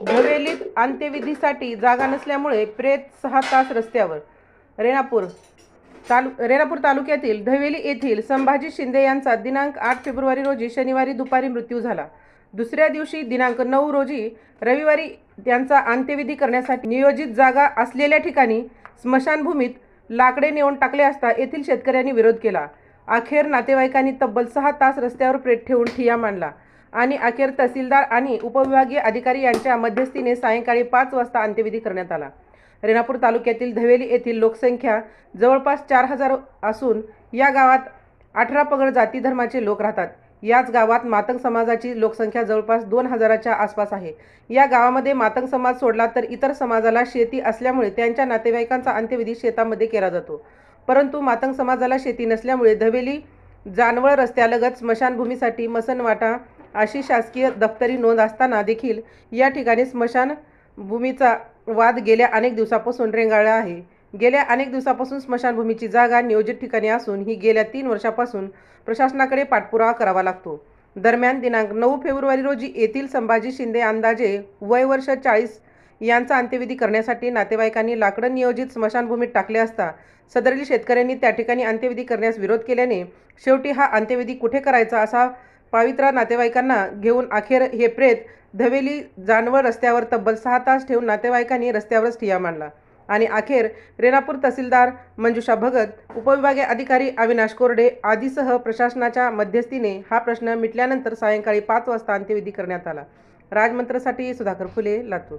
हवेलीत अंत्यविधीसाठी जागा नसल्यामुळे प्रेत 6 तास रस्त्यावर। रेणापूर तालुक्यातील धवेली येथील संभाजी शिंदे यांचा दिनांक 8 फेब्रुवारी रोजी शनिवारी दुपारी मृत्यू झाला। दुसऱ्या दिवशी दिनांक 9 रोजी रविवारी त्यांचा अंत्यविधी करण्यासाठी नियोजित जागा असलेल्या ठिकाणी स्मशानभूमीत लाकडे नेऊन टाकले असता येथील शेतकऱ्यांनी विरोध केला। अखेर नातेवाईकांनी तब्बल 6 तास रस्त्यावर प्रेत ठेवून ठिय्या मांडला आणि अखेर तहसीलदार आणि उपविभागीय अधिकारी यांच्या मध्यस्थीने सायंकाळी 5 वाजता अंत्यविधी करण्यात आला। रेणापूर तालुक्यातील धवेली येथील लोकसंख्या जवळपास 4000 असून या गावात 18 पगड जाती धर्माचे लोक राहतात। याच गावात मातंग समाजाची लोकसंख्या जवळपास 2000च्या आसपास आहे। या गावामध्ये मातंग समाज सोडला तर इतर समाजाला शेती असल्यामुळे त्यांच्या नातेवाईकांचा अंत्यविधी शेतामध्ये केला जातो। परंतु मातंग समाजाला शेती नसल्यामुळे धवेली जानवळ रस्त्यालगत स्मशानभूमीसाठी मसनवाटा अशी शासकीय दप्तरी नोंद असताना देखील या ठिकाणी स्मशानभूमीचा वाद गेल्या अनेक दिवसापासून रेंगाळला आहे। गेल्या अनेक दिवसापासून स्मशानभूमीची जागा नियोजित ठिकाणी असून ही गेल्या 3 वर्षापासून प्रशासनाकडे पाठपुरावा करावा लागतो। दरम्यान दिनांक 9 फेब्रुवारी रोजी येथील संभाजी शिंदे अंदाजे वय वर्ष 40 यांचा अंत्यविधी करण्यासाठी नातेवाईकांनी लाकडं नियोजित स्मशानभूमीत टाकले असता सदरील शेतकऱ्यांनी त्या ठिकाणी अंत्यविधी करण्यास विरोध केल्याने शेवटी हा अंत्यविधी कुठे करायचा असा पावित्रा नातेवाईकांना घेऊन अखेर हे प्रेत धवेली जानवळ रस्त्यावर तब्बल 6 तास ठेवून नातेवाईकांनी रस्त्यावरच ठिय्या मांडला आणि अखेर रेणापूर तहसीलदार मंजुषा भगत, उपविभागीय अधिकारी अविनाश कोरडे आदीसह प्रशासनाच्या मध्यस्थीने हा प्रश्न मिटल्यानंतर सायंकाळी 5 वाजता अंत्यविधी करण्यात आला। राजमंत्रसाठी सुधाकर फुले, लातूर।